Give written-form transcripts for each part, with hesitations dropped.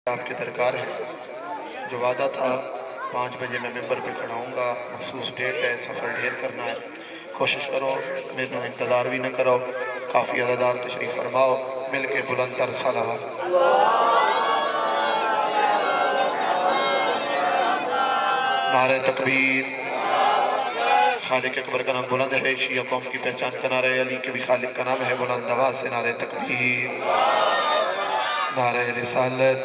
آپ کے درکار ہے جو وعدہ تھا 5 بجے میں ممبر پہ کھڑا ہوں گا، مخصوص ڈیٹ ہے، سفر ڈھیر کرنا ہے، کوشش کرو میرے انتظار بھی نہ کرو، کافی عددار تشریف فرماؤ، مل کے بلند تر صلوات۔ نعرہ تکبیر، خالق اکبر کا نام بلند ہے، شیعہ قوم کی پہچان کا نعرہ علی کے بھی خالق کا نام ہے، بلند آواز سے نعرہ تکبیر، نعرہ رسالت،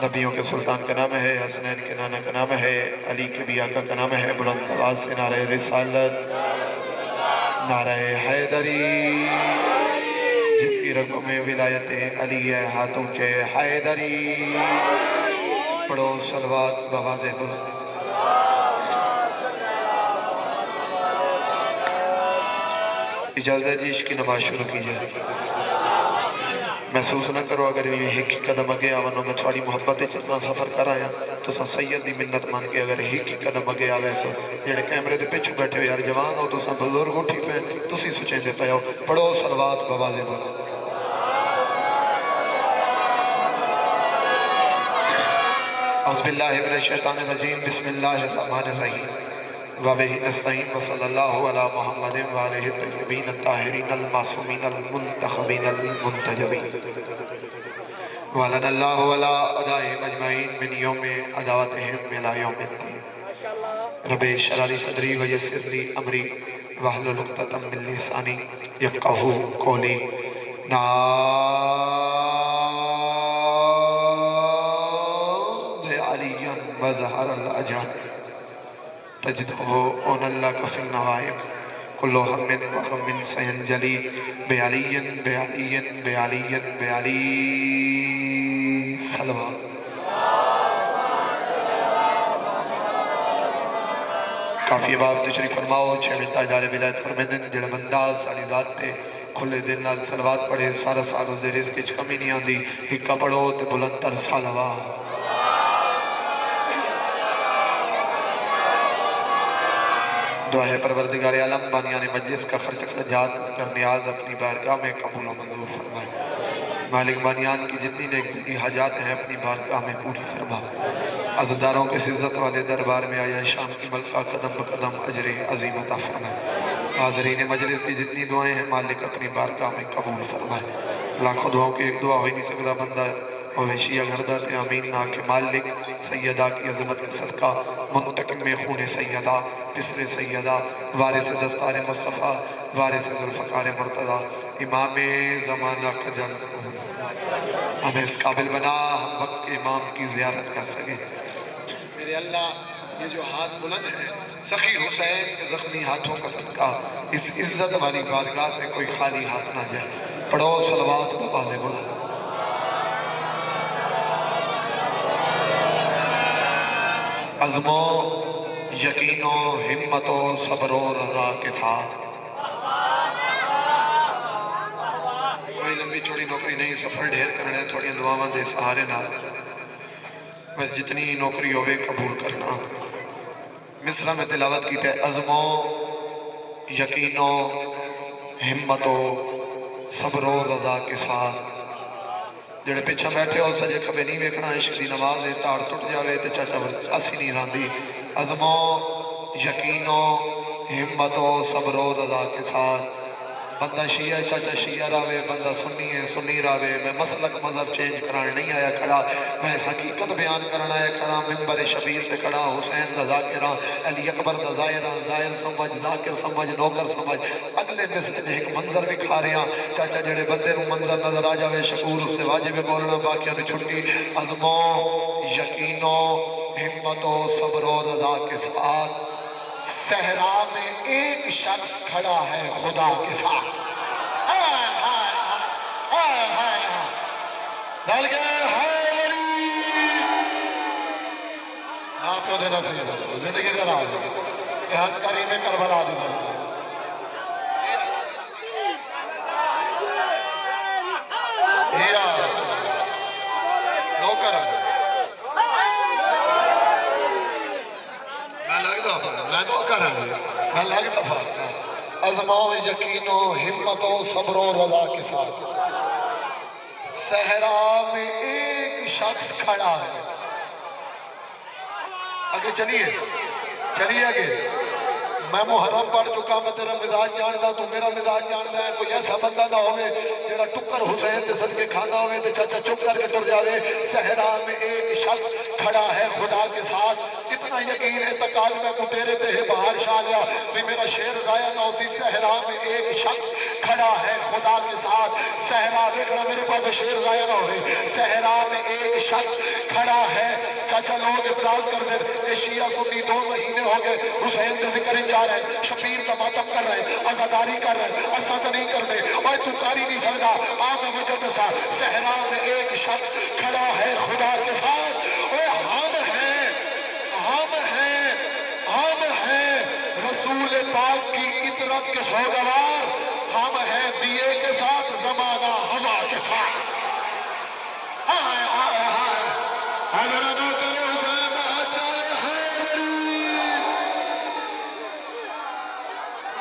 نبیوں کے سلطان کا نام ہے، حسنین کے نانا کا نام ہے، علی کے بھی آقا کا نام ہے، بلند آواز سے نعرہ رسالت، نعرہ حیدری، جن کی رگوں میں ولایت علی ہے، ہاتھوں کے حیدری، پڑھو صلوات بآواز بلند۔ اجازت جی عشق کی نماز شروع کی جائے، محسوس نہ کرو اگر یہ ایک قدم اگے آونو میں تھوڑی محبت جتنا سفر کر آیا تو سا سید دی منت مان کے اگر ایک قدم اگے آوے سو جڑے کیمرے دے پیچھے بیٹھے ہو یار جوان ہو تو سا بزرگ اٹھی پہ تو سی سچیں دے پہ ہو، پڑھو صلوات بآواز بلند۔ اعوذ باللہ من الشیطان الرجیم، بسم اللہ الرحمن الرحیم، وَبِهِ نَسْتَعِينُ وَصَلَّى اللَّهُ عَلَى مُحَمَّدٍ وَعَلَيْهِ الطَّيِّبِينَ الطَّاهِرِينَ الْمَعْصُومِينَ الْمُنْتَخَبِينَ الْمُنْتَجَبِينَ وَلَنَا اللَّهُ وَلَا أَدَائِهِمْ أَجْمَعِينَ مِنْ يَوْمِ عَدَاوَتِهِمْ إِلَى يَوْمِ الدِّينِ رَبِّ اشْرَحْ لِي صَدْرِي وَيَسِّرْ لِي أَمْرِي وَاحْلُلْ عُقْدَةً مِّن لِّسَانِي يَفْقَهُوا قَوْلِي۔ نادِ عَلِيًّا وَظَهَرَ الْأَجَابِ تجدہ اون لک فی النوائب کل ہم وغم سینجلی بعلی بعلی بعلی بعلی صلوات۔ کافی باب تشریف فرماؤ، چھوڑ تاجدار ولایت فرمیدن جڑا بندہ ساری ذات تے کھلے دل نال صلوات پڑھے سارا سال اس دے رزق کی کمی نہیں آندی، ہکا پڑھو تے بلند تر صلوات۔ دعا ہے پروردگار عالم بانیان مجلس کا خرچ اخراجات کر نیاز اپنی بارگاہ میں قبول و منظور فرمائے، مالک بانیان کی جتنی نیک دلی حاجات ہیں اپنی بارگاہ میں پوری فرما، عزتداروں کے عزت والے دربار میں آیا شام کی ملکہ قدم بقدم اجر عظیم عطا فرمائے، حاضرین مجلس کی جتنی دعائیں ہیں مالک اپنی بارگاہ میں قبول فرمائے، لاکھوں دعاؤں کی ایک دعا ہوئی نہیں سکتا بندہ ویشیہ گردہ تے آمین نا کے مالک سیدہ کی عظمت کے صدقہ منتقم میں خون سیدہ پسر سیدہ وارث دستار مصطفیٰ وارث ذوالفقار مرتضیٰ امام زمانہ کا جلد ہمیں اس قابل بنا ہم وقت کے امام کی زیارت کر سکیں۔ میرے اللہ یہ جو ہاتھ بلند ہے سخی حسین کے زخمی ہاتھوں کا صدقہ اس عزت والی بارگاہ سے کوئی خالی ہاتھ نہ جائے، پڑھو صلوات بآواز بلند۔ عزم و یقین و ہمت و صبر و رضا کے ساتھ کوئی لمبی چوڑی نوکری نہیں، سفر ڈھیر کرنے تھوڑی دعاواں دے سہارے نہ بس جتنی نوکری ہوئے قبول کرنا۔ مصرع میں تلاوت کی تے عزم و یقین و ہمت و صبر و رضا کے ساتھ جڑے پیچھا بیٹھے ہو سجے کھبے نہیں ویکھنا عشق دی نماز ہے تاڑ ٹوٹ جاوے تے چاچا اسی نہیں راندی، عزم و یقین و ہمت و صبر و رضا کے ساتھ بندہ شیعہ چاچا شیعہ راوے بندہ سنی ہے سنی راوے، میں مسلک مذہب چینج کران نہیں آیا کھڑا، میں حقیقت بیان کرنا آیا کھڑا، ممبر شبیر تے کھڑا، حسین دا ذاکران علی اکبر دا زائران، زائر سمجھ ذاکر سمجھ نوکر سمجھ، اگلے مثل دے ایک منظر بھی کھا رہے ہیں چاچا جڑے بندے نو منظر نظر آ جاوے شکور اس تے واجب بولنا باقیہ نے چھٹی، عزم و یقین و ہمت و صبر و رضا کے ساتھ صحرا میں ایک شخص کھڑا ہے خدا کے ساتھ، ڈال کے حیدری آپ کو دینا صحیح ہے زندگی دے رہا ہے کہ حد کریم کربلا دی ضرورت یا رسول اللہ نوکر آگا میں لگ دفعہ میں نوکر آگا میں لگ دفعہ عزم و یقین و ہمت و صبر و رضا کے ساتھ صحرا میں ایک شخص کھڑا ہے. آگے چلیے آگے. میں محرم پڑھ چکا, میں تیرا مزاج جاندا, تو میرا مزاج جاندا ہے. کوئی ایسا بندہ نہ ہوئے جڑا ٹکر حسین دے صدقے کھانا ہوئے تے چاچا چپ کر کے ٹر جاوے. صحرا میں ایک شخص کھڑا ہے خدا کے ساتھ. اتنا یقین اعتقاد میں کو تیرے تے باہر شاہ لیا بھی میرا شعر ضائع نہ ہوسی. صحرا میں ایک شخص کھڑا ہے خدا کے ساتھ. صحرا دیکھنا میرے پاس شعر ضائع نہ ہوئے. صحرا میں ایک شخص کھڑا ہے. چاچا لوگ اعتراض کر دیں یہ شیعہ سنی 2 مہینے ہو گئے حسین دے ذکر جا رہے ہیں, شبیر کا ماتم کر رہے ہیں, عزاداری کر رہے ہیں, اسا تو نہیں کرنے اور تو کاری نہیں سکتا. آپ میں وجہ دسا صحرا میں ایک شخص کھڑا ہے خدا کے ساتھ. ہم ہیں رسول پاک کی عطرت کے سوگوار. ہم ہیں دیے کے ساتھ زمانہ ہوا کے ساتھ.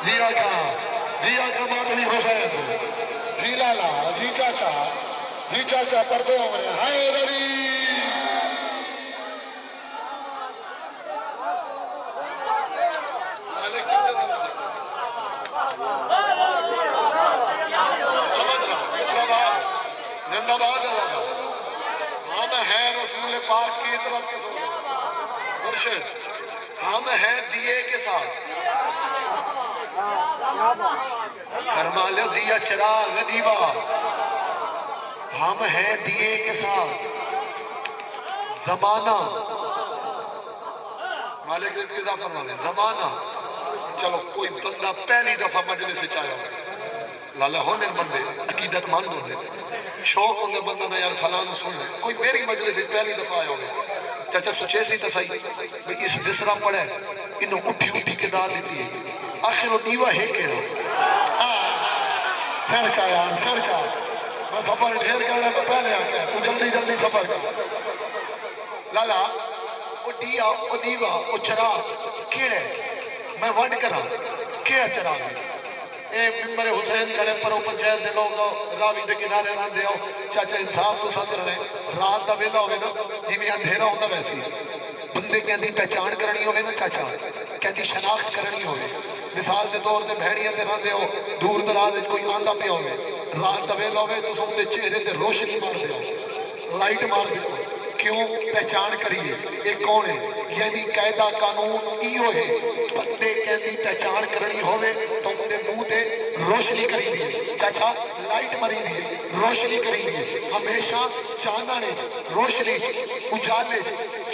جی آقا ماتمی حسین, جی لالا, جی چاچا پردوں میں حیدری. زندہ باد ہے. ہم ہیں رسول پاک کی طرف کے ساتھ مرشد, ہم ہیں دیے کے ساتھ. کرمال دیا چراغ دیوا. ہم ہیں دیے کے ساتھ زمانہ. مالک رزق اضافہ فرما دے زمانہ. چلو کوئی بندہ پہلی دفعہ مجلس سے چاہے ہو لالا ہونے بندے عقیدت مند ہونے شوق ہونے بندہ نہ یار فلانو سن لے. کوئی میری مجلس سے پہلی دفعہ آئے ہوگے چاچا سچے سی تسائی بھئی اس بسرا پڑھے انہوں اٹھی کے دار دیتی ہے. آخر وہ نیوہ ہے کیڑا سر چاہ میں سفر ڈھیر کرنے میں پہلے آتا ہے تو جلدی سفر کر. لالا وہ دیا وہ دیوا وہ چراغ کیڑے میں ونڈ کرا کیڑا چراغ اے ممبر حسین کڑے پرو پنچایت دے لوگ راوی دے کنارے ران دے آؤ. چاچا انصاف تو ساتھ رہے رات دا ویلا ہوئے نا جی میں اندھیرا ہوتا ویسی بندے کہندی پہچان کرنی ہوئے نا چاچا کہندی شناخت کرنی ہوئے. مثال دے طور دے بہنیاں دے ران دے آؤ دور دراز کوئی آندہ پہ ہوئے رات دا ویلا ہوئے تو سن دے چہرے دے روشنی مار دے آؤ لائٹ مار دے آؤ. کیوں پہچان کریے ایک کون ہے یعنی قاعدہ قانون ایو ہے بندے کہندی پہچان کرنی ہوئے تو اندے منہ دے روشنی کری دیئے. چاچا لائٹ مری دیئے روشنی کری دیئے. ہمیشہ چاندانے روشنی اجالے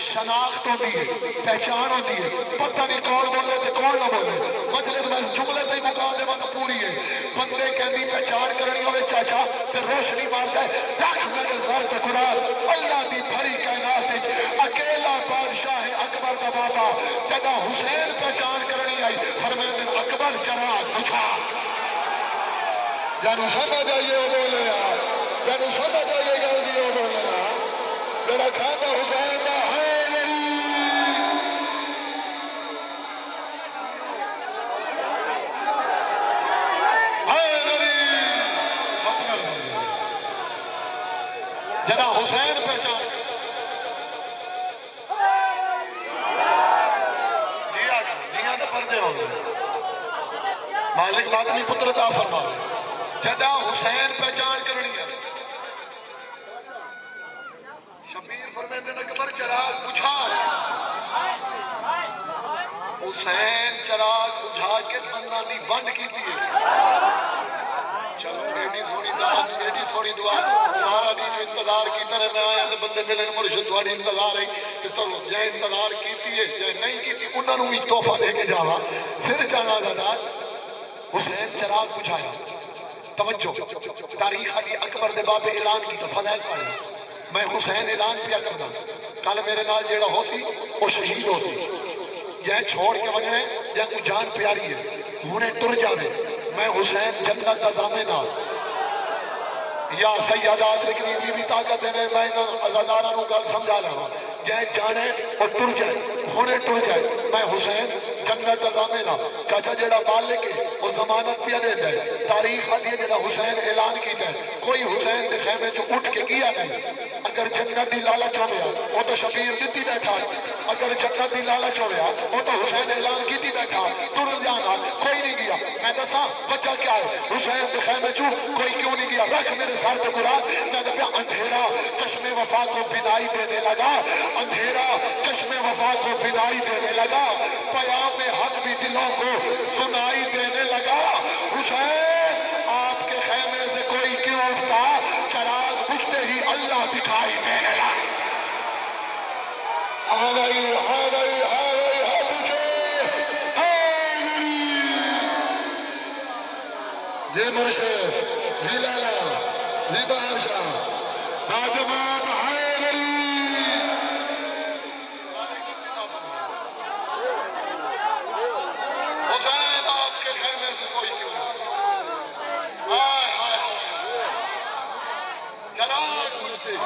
شناخت ہو دیئے پہچان ہو دیئے. پتہ نہیں کون بولے تھے کون نہ بولے مجلس میں جملے تے مقام دے بات پوری ہے. بندے کہندی پہچان کرنی ہوئے چاچا پھر روشنی مارتا ہے لاکھ میرے زار کو قرآن اللہ دی بھری کائنات اکیلا بادشاہ اکبر کا بابا جگہ حسین پہچان کرنی آئی فرمیدن اکبر چراغ بجھا. جانو سمجھ آئیے وہ بولے جانو سمجھ آئیے گل دی وہ بولے جڑا کھانا حسین دا حیدری. جڑا حسین پہچان جیاں تو پردے ہو گئے مالک ماتمی پتر عطا فرما. جڑا حسین پہچان کرنی ہے شبیر فرمیندن اکبر چراغ بجھا. حسین چراغ بجھا کے بندہ دی ونڈ کی دیئے. چلو ایڈی سونی دعا سارا دین انتظار کی طرح میں آیا تو بندے ملن مرشد تھوڑی انتظار ہے کہ تو جائے انتظار کیتی ہے جائے نہیں کیتی انہوں نے بھی تحفہ دے کے جاوا. پھر جانا دادا حسین چراغ بجھایا. توجہ تاریخ علی اکبر دے باب اعلان کی تو فضائل پڑھے میں حسین اعلان پیا کردا کل میرے نال جیڑا ہو سی وہ شہید ہو سی یا چھوڑ کے وجہ ہے یا کوئی جان پیاری ہے ہونے ٹر جاوے میں حسین جنت دا ضامن یا سیادات لیکن یہ بھی طاقت ہے میں انہوں عزادارہ نو گل سمجھا رہا جائے جانے اور ٹر جائے ہونے ٹر جائے میں حسین جنت دا ضامن چاچا جیڑا مالک ہے وہ ضمانت پیا دے دے. تاریخ آتی ہے جیڑا حسین اعلان کیتا ہے کوئی حسین دے خیمے جو اٹھ کے کیا نہیں اگر جنت دی لالچ ہویا وہ تو شبیر دیتی بیٹھا اگر جنت دی لالچ ہویا وہ تو حسین اعلان کیتی بیٹھا تر جانا کوئی نہیں گیا میں دسا وجہ کیا ہے حسین دے خیمے چوں کوئی کیوں نہیں گیا رکھ میرے سر تے قرآن میں نے پیا اندھیرا چشم وفا کو بینائی دینے لگا اندھیرا چشم وفا کو بینائی دینے لگا پیام حق بھی دلوں کو سنائی دینے لگا حسین آپ کے خیمے سے کوئی کیوں اٹھتا چراغ بجھتے ہی اللہ دکھائی دینے لگا یہ مرشد یہ لالا یہ بادشاہ باجماعت حیدری حسین آپ کے خیمے سے کوئی کیوں چراغ بجھتے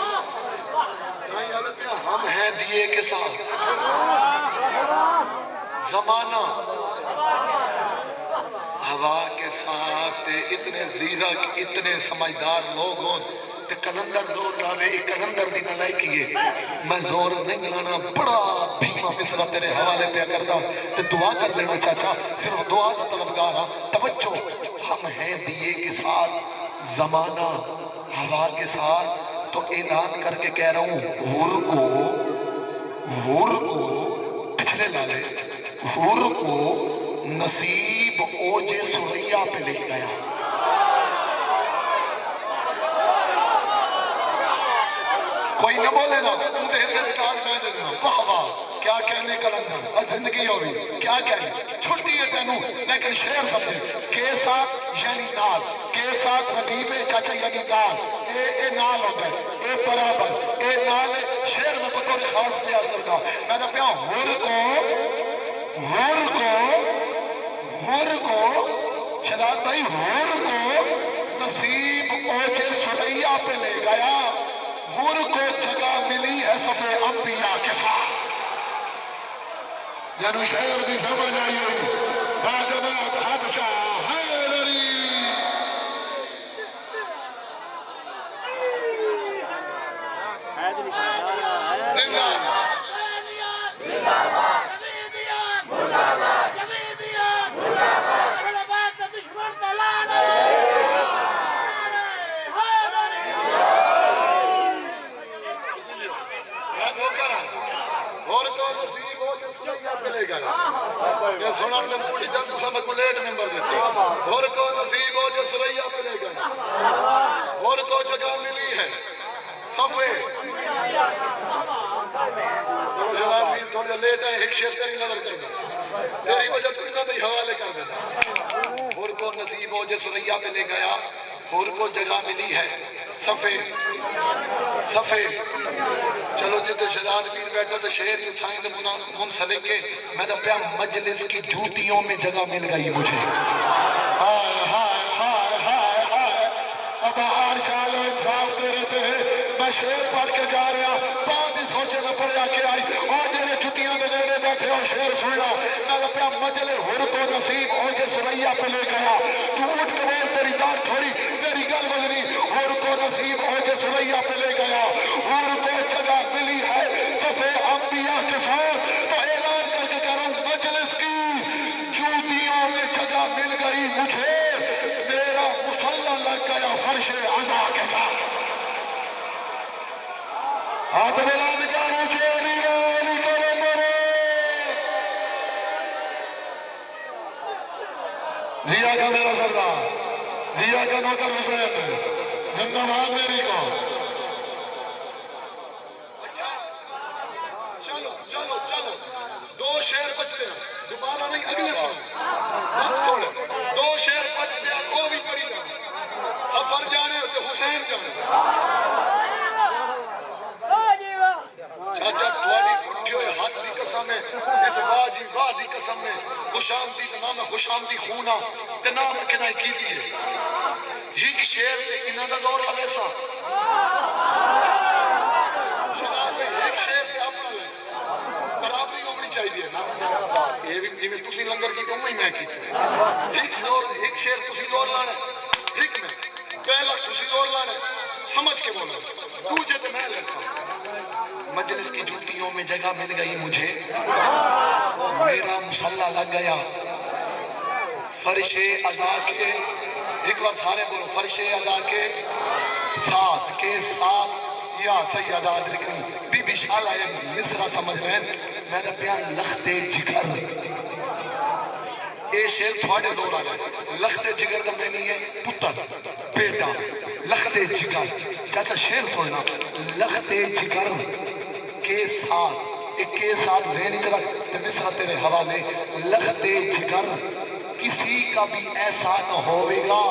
ہم ہیں دیے کے ساتھ زمانہ ہوا کے ساتھ اتنے زیرک اتنے سمجھدار لوگ ہوں تے کلندر زور لاوے ایک کلندر دی نہ لائے کیے میں زور نہیں لانا بڑا بھیما مصرہ تیرے حوالے پہ کردہ تے دعا کر دینا چاچا صرف دعا دا طلبگار ہاں توجہ ہم ہیں دیے کے ساتھ زمانہ ہوا کے ساتھ تو اعلان کر کے کہہ رہا ہوں ہور کو پچھلے لالے ہور کو نصیب اوج سریا پہ لے گیا کوئی نہ بولے نا مجھے سے کاج میں دے دینا واہ واہ کیا کہنے کلندر اور زندگی ہوئی کیا کہنے چھٹی ہے تینوں لیکن شعر سمجھے کے ساتھ یعنی نال کے ساتھ ردیف چاچا یعنی نال اے نال ہوتا ہے اے برابر اے نال شعر میں بطور خاص پیار کرتا میں نے پیا ہور کو شہداد بھائی ہور کو نصیب اوج سریا پہ لے گیا ہور کو جگہ ملی ہے صفے انبیاء کے ساتھ یعنی شہر بھی سمجھ آئی باجماعت حبشہ حیدری زندہ یہ سنن نے موڑی جن تو سمجھ کو لیٹ ممبر دیتے اور کو نصیب ہو جو سریا پہ لے گئے اور کو جگہ ملی ہے صفے چلو جناب بھی تھوڑا لیٹ ہے ایک شیئر تیری نظر کر گا تیری وجہ تو انہوں نے حوالے کر دیتا اور کو نصیب ہو جو سریا پہ لے گیا اور کو جگہ ملی ہے صفے چلو جتے شہزاد پیر بیٹھا تو شہر ہی اٹھائیں دے منسلک کے میں تو پیا مجلس کی جوتیوں میں جگہ مل گئی مجھے ہائے ہائے ہائے ہائے ہائے اب ہر شال انصاف دے رہتے ہیں میں شیر پڑھ کے جا رہا بعد ہی سوچے میں پڑھیا کے آئی اور جنہیں چھٹیاں دے نیڑے بیٹھے اور شیر سننا میں تو پیا مجلس ہر کو نصیب اوج سریا پہ لے گیا تو اٹھ کے بول تیری دار تھوڑی میری گل بجنی ہر کو نصیب اوج سریا پہ لے گیا ہر کو جگہ ملی ہے صفے انبیاء کے ساتھ تو اعلان کر کے کہہ رہا ہوں مجلس کی جوتیوں میں جگہ مل گئی مجھے میرا مصلی لگ گیا فرش عزا کے ساتھ ہاتھ ملا نکاروں چیری والی کرم مرے ضیا کا میرا سردار ضیا کا نوکر حسین زندہ باد میری کو اچھا چلو دو شعر بچ لے دوبارہ نہیں اگلے سن دو شعر بچ لے وہ بھی پڑھی جانا سفر جانے ہوتے حسین جانے چاچا تھوڑی اٹھے ہوئے ہاتھ دی قسم ہے اس واہ دی قسم ہے خوش آمدی نام خوش آمدی خونا تے نام کنائی کی دیئے ایک شعر تے انہاں دا دور لگے سا شناب میں ایک شعر تے اپنا لگے برابری ہونی چاہیے نا یہ میں تسی لنگر کی تو ہی میں کی ایک شعر تسی دور لانا ایک میں پہلا تسی دور لانا سمجھ کے بولا دوجہ تے میں لے سا مجلس کی جوتیوں میں جگہ مل گئی مجھے، میرا مسلح لگ گیا فرش ادا کے، ایک بار سارے بولو، فرش ادا کے ساتھ یا سیدہ ادرکنی بی بی شالہ مصرہ سمجھ رہے ہیں، میں نے بیان لخت جگر، اے شیر تھوڑے زور آ گئے، لخت جگر کا میں نہیں ہے پتر بیٹا، لخت جگر چاچا شیر سننا، لخت جگر کے ساتھ، ایک کے ساتھ ذہنی طرح تو مصرہ تیرے حوالے، لخت جگر کسی کا بھی ایسا نہ ہوئے گا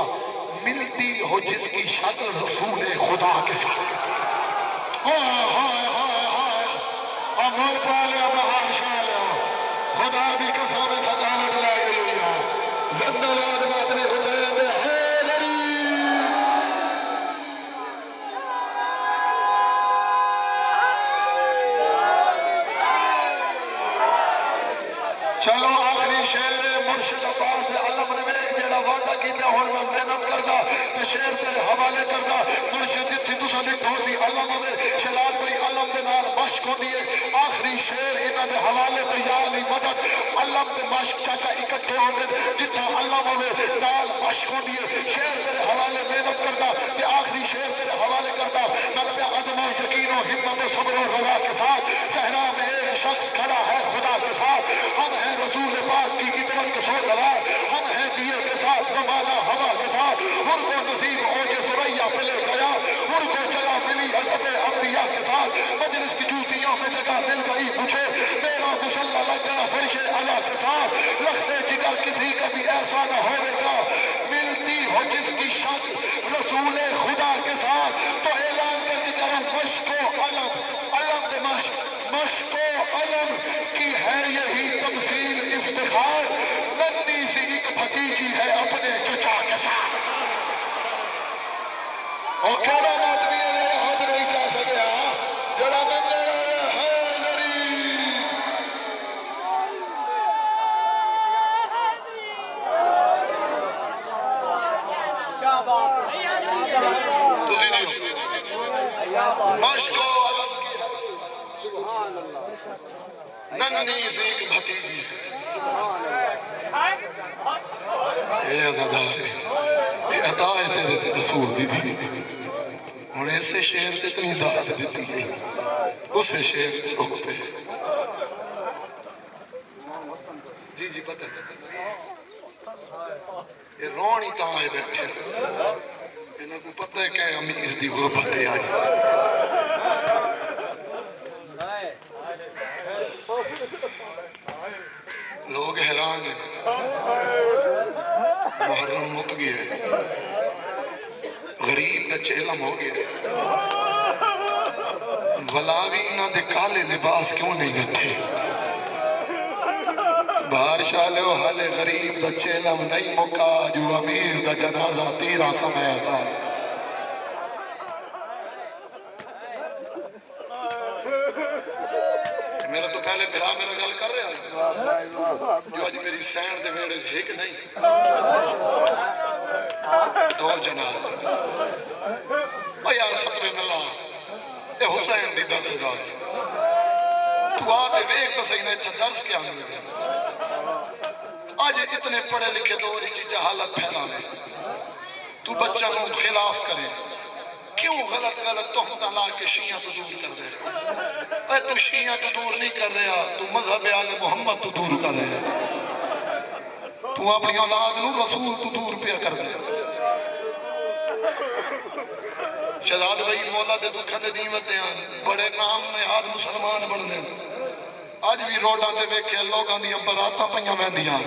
ملتی ہو جس کی شکل رسول خدا کے ساتھ۔ امول پالے بہار شالے خدا بھی قسم خداوت لے گئی ہوئی ہے، زندہ باد ماتنی حسین دے حیدری۔ چلو آخری شیر مرشد عباس دے علم نے ایک جیڑا وعدہ کیتا ہون میں محنت کردا تے شیر تیرے حوالے کردا، مرشد جتھی تساں لکھو سی علم ہوے شہزاد بھائی علم دے نال مشق ہوندی ہے، آخری شیر انہاں دے حوالے تے یا علی مدد، علم تے مشق چاچا اکٹھے ہوندے جتھا علم ہوے نال مشق ہوندی ہے، شیر تیرے حوالے محنت کردا تے آخری شیر تیرے حوالے کردا، نال پہ عدم و یقین و ہمت و صبر و رضا کے ساتھ، صحرا میں ایک شخص کھڑا ہے خدا کے ساتھ، ہم ہیں رسول پاک کی عطرت کے سوگوار، ہم ہیں دیے کے ساتھ زمانہ ہوا کے ساتھ، ان کو نصیب اوج سریا پہ لے گیا، ان کو جگہ ملی اصف انبیاء کے ساتھ، مجلس کی جوتیوں میں جگہ مل گئی مجھے، میرا مسلح لگ گیا فرش اعلیٰ کے ساتھ، لخت جگر کسی کا بھی ایسا نہ ہوئے گا ملتی ہو جس کی شکل رسول خدا کے ساتھ، تو اعلان کر دی کرم مشق و علم، علم دے مشق و علم کی ہے یہی تمثیل افتخار، ننی سی ایک بھتیجی ہے اپنے چچا کے ساتھ۔ اور کیڑا ماتمی ہے میرا ہاتھ نہیں چاہ سکیا جڑا ننگا ہے نری۔ تسی نہیں ہو مشق و علم ننی سی ایک بھتیجی ہے، اے عطا ہے، اے عطا ہے تیرے تے رسول دی دی، ہن ایسے شیر تے اتنی داد دیتی ہے، اسے شیر جو پہ جی جی پتہ ہے یہ رونی تاں آئے بیٹھے انہاں کو پتہ ہے کہ امیر دی غربت ہے آج، لوگ حیران ہیں، محرم مک گیا، غریب کا چیلم ہو گیا، ولاوی نہ دے کالے لباس کیوں نہیں گھتے، بہار شالے و حالے غریب دا چیلم نہیں مکا، جو امیر دا جنازہ تیرا سمیتا۔ میرا تو پہلے بھرا میرا گل کر رہا ہے جو آج میری سین دے میرے ایک نہیں دو جناب او یار سترے ملا اے حسین دی درس دا تو آتے ویک تا سینا اتھا درس کیا مل گیا، آج اتنے پڑھے لکھے دوری چی جہالت پھیلا میں تو بچہ نو خلاف کرے، کیوں غلط تہمتاں لا کے شیعہ تو دور کر دے، اے تو شیعہ تو دور نہیں کر رہا، تو مذہب آل محمد تو دور کر رہا، تو اپنی اولاد نو رسول تو دور پیا کر دے۔ شہزاد بھائی مولا دے دکھا دے دیمتے ہیں، بڑے نام میں آج مسلمان بڑھ دے، آج بھی روڈاں دے ویکھے لوگاں دی براتاں پئیاں ویندیاں،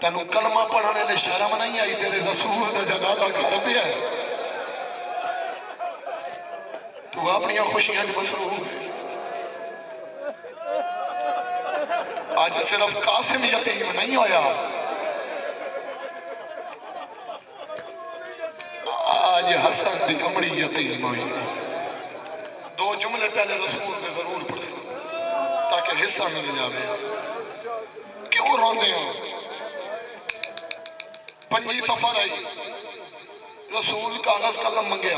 تینوں کلمہ پڑھنے نے شرم نہیں آئی، تیرے رسول دا جنازہ گھر پہ ہے، تو اپنی خوشیاں جو مسرور ہے۔ آج صرف قاسم یتیم نہیں ہویا، آج حسن دی امڑی یتیم ہوئی۔ دو جملے پہلے رسول نے ضرور پڑھے تاکہ حصہ مل جاوے، کیوں روندے ہیں؟ پنجی سفر آئی، رسول کاغذ قلم منگیا،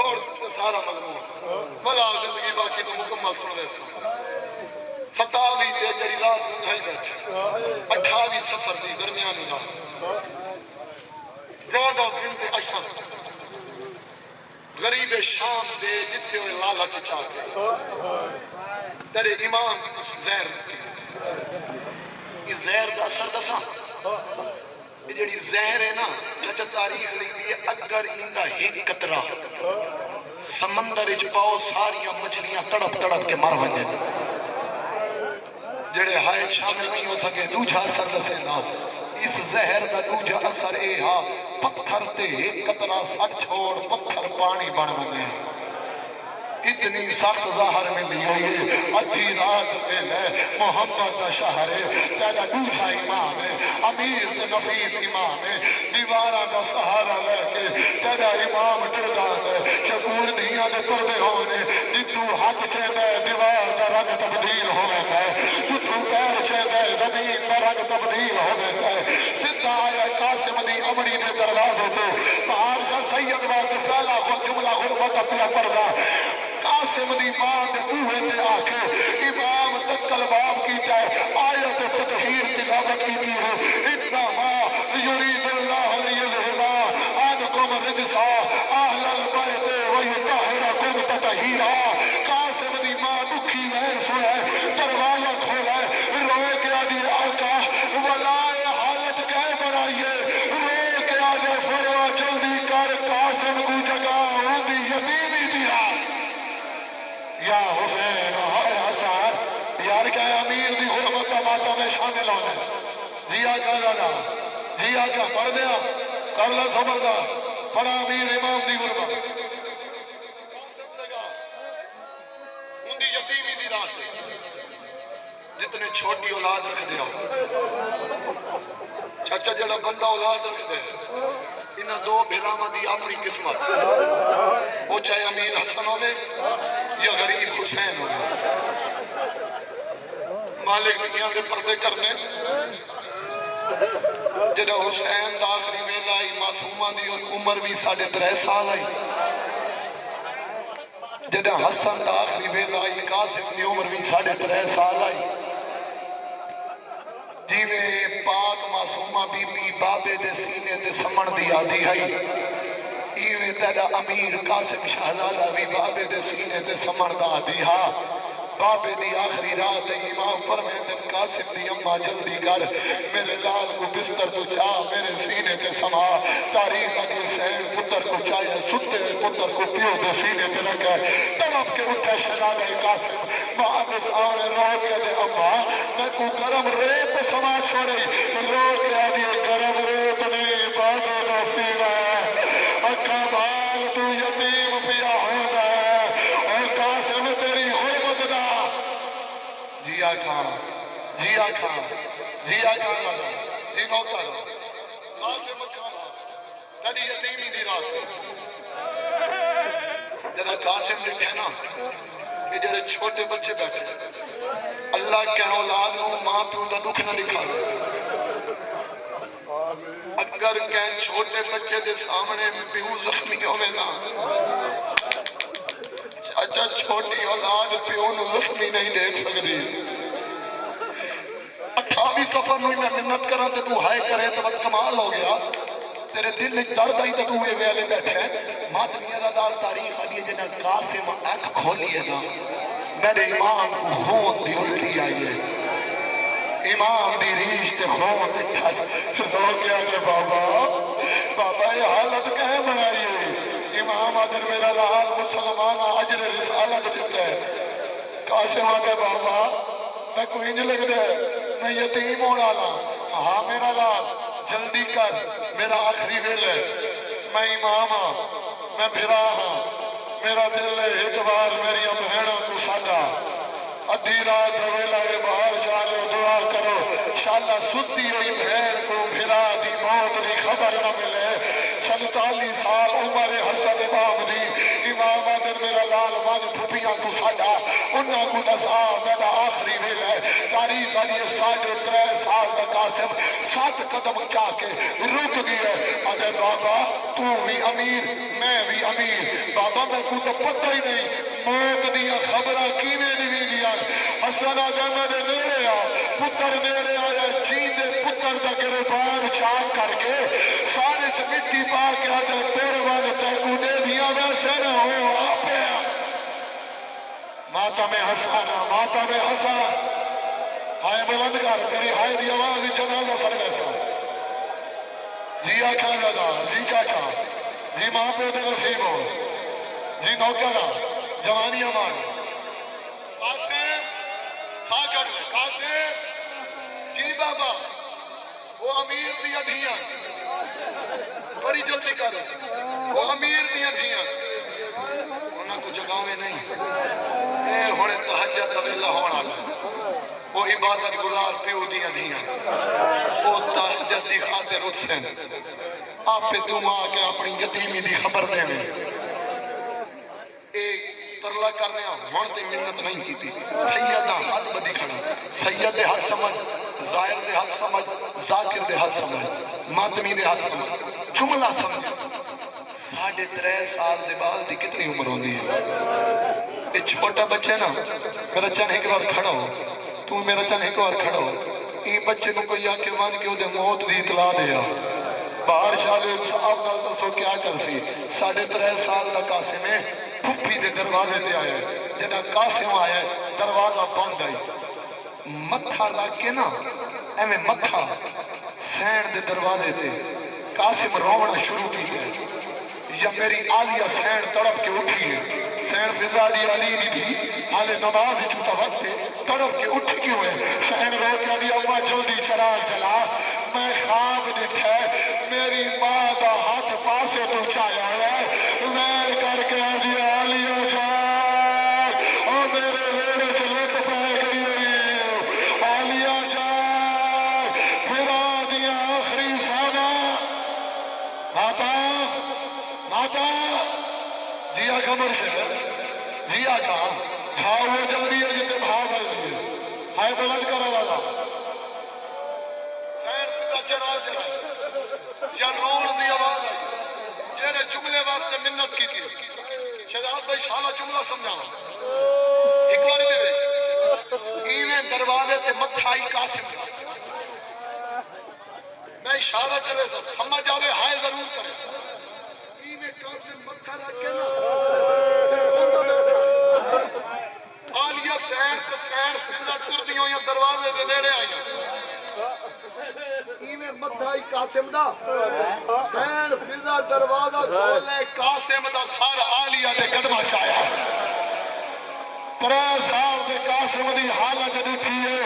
چھوڑ سارا مضمون بلا زندگی باقی تو مکمل سن ویسا 27 دے جڑی رات لنگائی بیٹھے 28 سفر دی درمیانی رات جوڑا بنت اشرف غریب شام دے جتنے ہوئے لالچ چاہتے تیرے امام زہر یہ زہر دا اثر دسا یہ جڑی زہر ہے نا چچا تاریخ لکھ دی اگر اندہ ایک قطرہ سمندر پاؤ ساریاں مچھلیاں تڑپ تڑپ کے مر ونجے جڑے ہائے شامل نہیں ہو سکے دوجھا اثر دسے نا اس زہر دا دوجھا اثر اے ہاں پتھر تے ایک قطرہ سٹ چھوڑ پتھر پانی بن ونجے اتنی سخت ظاہر میں لیے ادھی رات میں محمد دا شہر تیرا دوجھا امام ہے امیر تے نفیس امام ہے دیوارہ دا سہارا لے کے تیرا امام ٹردان ہے شکور دیاں دے پردے ہونے جتو حق چیندے دیوار دا رنگ تبدیل ہوئے گئے جتو پیر چیندے زمین دا رنگ تبدیل ہوئے گئے سدھا آیا قاسم دی امڑی دے دروازے تو مہارشاہ سید وارد پہلا خود جملہ غربت اپنا پردہ قاسم دی ماں دے اوہے تے آکھے امام تکل باب کیتا ہے آیت تطہیر تلاوت کیتی ہے اتنا ما یرید اللہ لیذہبا عنکم الرجسا اہل البیت ویطہرکم تطہیرا قاسم دی ماں دکھی وین سنے دروازہ کھولے روئے کے آدھی آقا ولائے حالت کہہ بڑھائیے روئے کے آدھے فروا جلدی کر قاسم کو جگہ ہوندی یتیمی دیا یا حسین ہائے حسان یار کیا امیر دی غربت کا ماتا میں شامل ہونے جیا کیا جانا جیا کیا پڑھ دیا کر لے سمردہ پڑھا امیر امام دی غربت ان دی یتیمی دی رات دے جتنے چھوٹی اولاد رکھ دیا چچا جڑا بندہ اولاد رکھ دے انہا دو بھیرامہ دی اپنی قسمت وہ چاہے امیر حسن ہونے یا غریب حسین ہونے مالک میاں دے پردے کرنے جدہ حسین دا آخری ویلا آئی معصومہ دی عمر بھی 3.5 سال آئی جدہ حسن دا آخری ویلا آئی قاسم دی عمر بھی 3.5 سال آئی جیوے پاک معصومہ بی بی بابے دے سینے دے سمن دی آدھی آئی ایوے تیرا امیر قاسم شہزادہ بھی بابے دے سینے دے سمن دا آدھی ہاں بابے دی آخری رات امام فرمیدن قاسم دی اممہ جلدی کر میرے لال کو بستر تو چاہ میرے سینے تے سما تاریخ اگے سین پتر کو چاہے ستے پتر کو پیو دے سینے تے رکھے تڑپ کے اٹھے شہزادہ قاسم ماں بس آنے رو کے دے اممہ میں کو گرم ریت سما چھوڑی رو کے آدھے گرم ریت نہیں بابے دا سینہ اکھا بال تو یتیم پیا ہوگا اور قاسم تیری غربت دا جیا کھان جیا کھان جیا کھان لگا جی نوکتا لگا قاسم کھانا تیری یتیمی دی رات جدہ قاسم لکھے نا یہ جڑے چھوٹے بچے بیٹھے اللہ کے اولاد نو ماں پیوں دا دکھ نہ لکھا اگر کہیں چھوٹے بچے دے سامنے پیو زخمی ہوئے نا اچھا چھوٹی اولاد پیو نو زخمی نہیں دیکھ سکتی 28 سفر نوی میں منت کرا تے تو ہائے کرے تو بد کمال ہو گیا تیرے دل ایک درد آئی تو تو یہ ویلے بیٹھے ماتمی ازادار تاریخ علیہ جنہ قاسم ایک کھولیے نا میرے امام کو خون دی الٹی آئیے امام دی ریش تے خون دی ٹھس رو گیا کہ بابا یہ حالت کہیں بنائیے امام آدھر میرا لال مسلمان عجر رسالت دیتا ہے قاسم آگے بابا میں کوئی نہیں لگ دے میں یتیم ہونا لا ہاں میرا لال جلدی کر میرا آخری ویل ہے میں امام ہاں میں بھرا ہاں میرا دل ہے ایک بار میری بہنوں کو ساڈا ادھی رات ویلا باہر چالو دعا کرو شالا ستی ہوئی بہن کو بھرا دی موت دی خبر نہ ملے 47 سال عمر حسن امام دی امام آدر میرا لال مان پھپیاں کو ساڈا انہاں کو نسا میرا آخری ویل ہے تاریخ علی 3.5 سال دا قاسم 7 قدم چاہ کے رک گئے ادھر بابا تو بھی امیر میں بھی امیر بابا میں کو تو پتہ ہی نہیں موت دیا خبرہ کیویں نہیں لیا حسن آدم نے نیڑے آ پتر نیڑے آیا جیندے پتر دا گربان چاک کر کے سارے سے مٹی پا کے آدھے تیرے والے تیکو دے دیا ویسے نہ ہو آپے ماتا میں حسانا ماتا میں حسان ہائے بلند کر تیری ہائے دی آواز جنازہ سر ویسا جی آکھا لگا جی چاچا جی ماں پہ دے نصیب ہو جی نوکرہ جوانی امان قاسم سا کر لے قاسم جی بابا وہ امیر دیا دھیاں بڑی جلدی کر وہ امیر دیا دھیاں انہاں کو جگاوے نہیں اے ہونے تحجت طویلہ ہونا وہ عبادت گزار پیو دیا دھیاں وہ تحجت دی خاطر اتسن آپ پہ تم آکے اپنی یتیمی دی خبر دے میں ایک ترلا کرنے ہون تے منت نہیں کی تھی سیدہ حد بدی کھڑا سید دے حد سمجھ ظاہر دے حد سمجھ ذاکر دے حد سمجھ ماتمی دے حد سمجھ جملہ سمجھ 3.5 سال دے بعد دی کتنی عمر ہوندی ہے یہ چھوٹا بچے نا میرا چن ایک بار کھڑا ہو تو میرا چن ایک بار کھڑا ہو یہ بچے نو کوئی آکے وان کے دے موت دی اطلاع دیا باہر شالے صاحب نال دسو کیا کر سی 3.5 سال دا قاسم ہے پھپھی دے دروازے تے آیا ہے جنہا قاسم آیا ہے دروازہ بند آئی متھا رکھ کے نا ایمیں متھا سین دے دروازے تے قاسم رونا شروع کی گئے یا میری آلیہ سین تڑپ کے اٹھی ہے سین فضا دی علی دی تھی حالے نماز چھوٹا وقت ہے تڑپ کے اٹھ کی ہوئے سین رو کے دی اممہ جلدی چراغ جلا میں خواب دکھے میری ماں دا ہاتھ پاسے تو چایا ہے میں کر کے دی علیہ جان اور میرے ویڑے چلت پہ گئی ہوئی علیہ جان پھرا دیا آخری سانا ماتا ماتا جی آقا مرشد جی آقا چھاؤ وہ جلدی ہے جتے بھاؤ بھائی دیئے ہائے بلند کرا والا سین فضا چراغ جلائے یا رون دی آواز آئی جیرے جملے واسطے منت کی تھی شہزاد بھائی شالہ جملہ سمجھانا ایک بار دے بے ایویں دروازے تے متھائی قاسم کا میں اشارہ چلے سمجھ آوے ہائے ضرور کرے ایویں قاسم متھا رکھ کے نا آلیہ سین تے سین فضا ٹردیوں یا دروازے دے نیڑے آئیں ایویں مدھائی قاسم دا سین فضا دروازہ کھولے قاسم دا سار آلیہ دے قدمہ چایا 3 سال دے قاسم دی حالت دیکھی ہے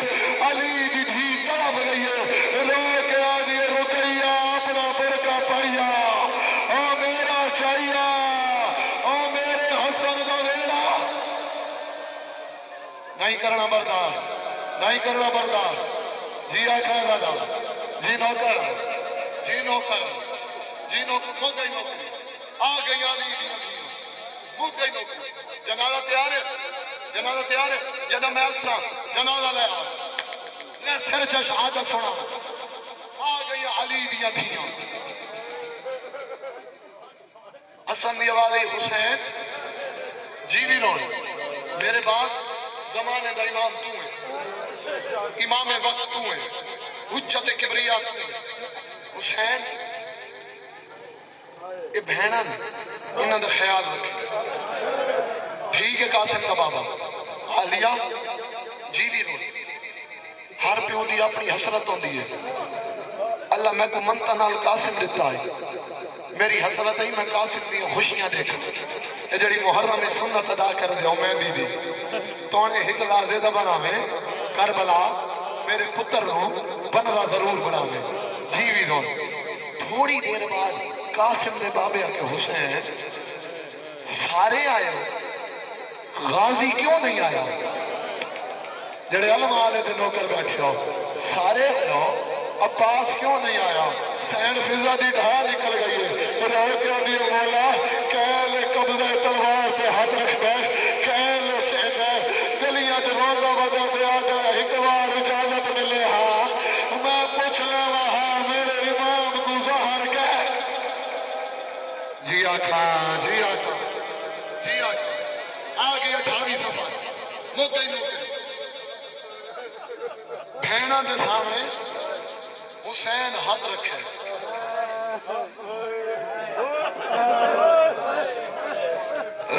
علی دی دھی تڑپ گئی ہے رو کے آدھی رکیہ اپنا برکہ پائیا او میرا چاہیا او میرے حسن دا ویڑا نہیں کرنا بردار نہیں کرنا بردار جی آکھا گا جی نوکر جی نوکر جی نوکر مو گئی نوکری آ گئی آلی دیا مو گئی نوکری جنازہ تیار ہے جنازہ تیار ہے جنہ میں اکسا جنازہ لے آ لے سر چش آجا سنا آ گئی علی دیا دیا حسن دی آواز حسین جی بھی رون میرے بعد زمانے دا امام تو ہے امام وقت تو ہے حجت کبریات تو ہے حسین اے بہنن انہاں دا خیال رکھے ٹھیک ہے قاسم کا بابا عالیہ جی بھی رو ہر پیو دی اپنی حسرت ہوندی ہے اللہ میں کو منتا نال قاسم دیتا ہے میری حسرت ہی میں قاسم دی خوشیاں دیکھا یہ جڑی محرم سنت ادا کر دیا میں دی دی تونے ہک لازیدہ بنا میں کربلا میرے پتر رو بنرا ضرور بنا میں جیوی رو تھوڑی دیر بعد قاسم نے بابے آکے حسین سارے آئے ہو غازی کیوں نہیں آیا جڑے علم آلے دے نوکر بیٹھے ہو سارے ہو عباس کیوں نہیں آیا سین فضا دی ڈھا نکل گئی ہے رو کے دی مولا کہلے قبضہ تلوار تے ہاتھ رکھ دے کہلے چہ دے گلیاں دے روزہ ودا پہ آ گئے ہکوار اجازت ملے ہاں میں پوچھ لے وہاں میرے امام کو ظہر کے جی آقا جی آقا جی آقا آگے 28 صفحہ موقعی نوکری بھیڑا دے سامنے حسین ہاتھ رکھے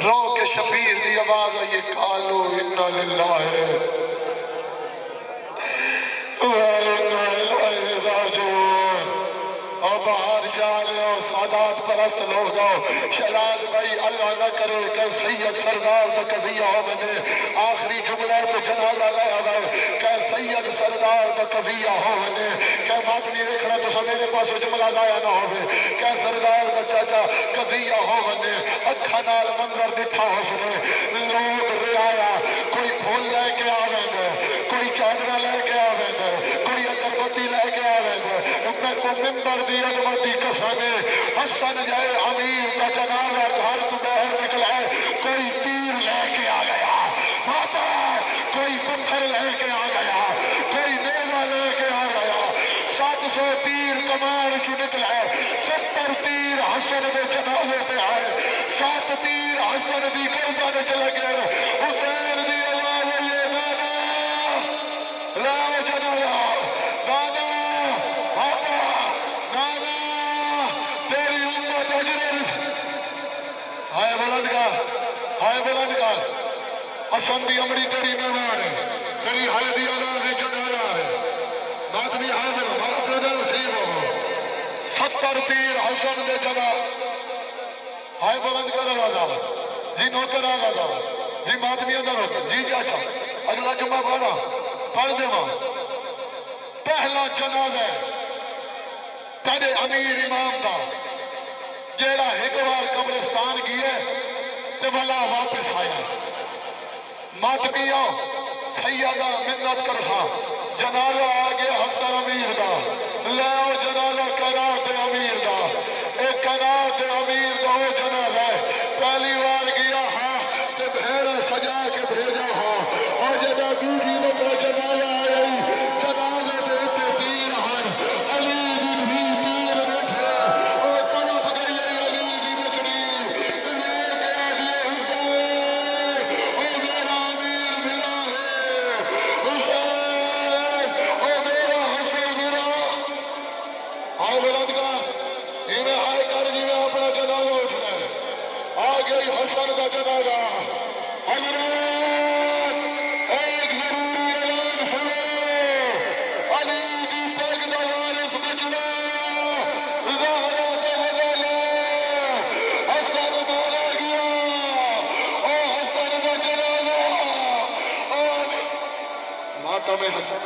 رو کے شبیر دی آواز آئیے قالو انا للہ وَإِنَّا إِلَيْهِ رَاجِعُونَ اور باہر جا رہے ہو سادات پرست لوگ جاؤ شہزاد بھائی اللہ نہ کرے کہ سید سردار دا قضیہ ہو بنے آخری جملہ تو جنازہ لے آئے کہ سید سردار دا قضیہ ہو بنے کہ ماتمی رکھنا تو سب میرے پاس جملہ لایا نہ ہو کہ سردار دا چاچا قضیہ ہو بنے اکھا نال منظر بٹھا ہو سنے لوگ رعایا کوئی پھول لے کے آویں گے کوئی چادرہ لے کے آویں گے کوئی اگربتی لے کے آویں گے میں کو ممبر دی عظمتی قسمے حسن جائے امیر کا جنازہ گھر تو باہر نکلا ہے کوئی تیر لے کے آ گیا ماتا کوئی پتھر لے کے آ گیا کوئی نیزہ لے کے آ گیا 700 تیر کمان چو نکلا ہے 70 تیر حسن دے جنازے پہ آئے 7 تیر حسن دی گردن چلے گئے حسین دی آواز یہ نانا لاؤ جنازہ نانا آتا نانا تیری امت اجر ہائے بلند کا حسن دی امڑی تیری مہمان ہے تیری ہائے دی آواز جنازہ ہے ماتمی حاضر معاف رضا نصیب ہو 70 تیر حسن دے جنا ہائے بلند کر رہا جی نوکر آگا دا جی ماتمی اندر ہو جی چاچا اگلا جمعہ پڑھ دے ماں پہلا جنازہ ہے تیرے امیر امام دا جیڑا ہکوار قبرستان کی ہے تے بھلا واپس آیا ماتمی آؤ سیدہ منت کرسا جنازہ آگے حسن امیر دا لے آؤ جنازہ کنات امیر دا ایک کنات امیر دا وہ جنازہ ہے پہلی بار گیا ہاں تے بھیڑا سجا کے بھیجا ہاں اور جدا دوجی نکو جنازہ آئی جنازہ دیتے تیر ہن علی بن بھی تیر بیٹھے اور طرف گئی علی کی بچڑی لے کے دیے حسین اور میرا امیر میرا ہے حسین اور میرا حسین میرا آئے بلند کا انہیں آئے کر جی میں اپنا جنازہ اٹھنا ہے آگئی حسن کا جنازہ حضرات ایک ضروری اعلان سنو علی کی پگ دا وارث بچنا زہرا تے بدلا حسن مارا گیا اور حسن کا جنازہ اور ماتم حسن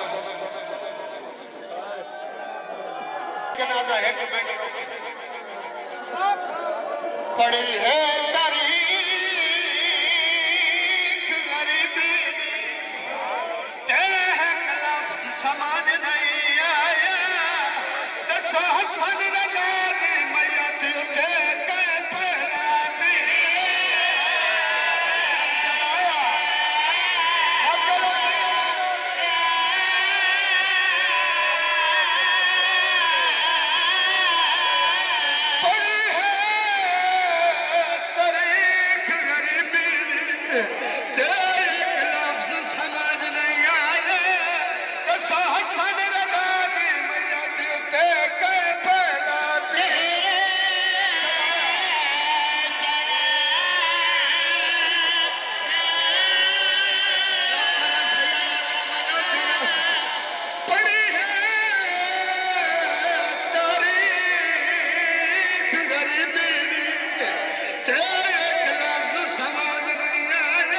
جنازہ ہے کہ بیٹھ پڑی ہے تاریخ غریبی ایک لفظ سمجھ نہیں آیا دسو حسن نجانی میت اٹھے کے پہلاتی سنایا سمجھ نہیں آیا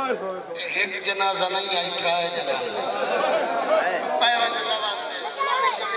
ایک جنازہ نہیں آئی ترائے جنازہ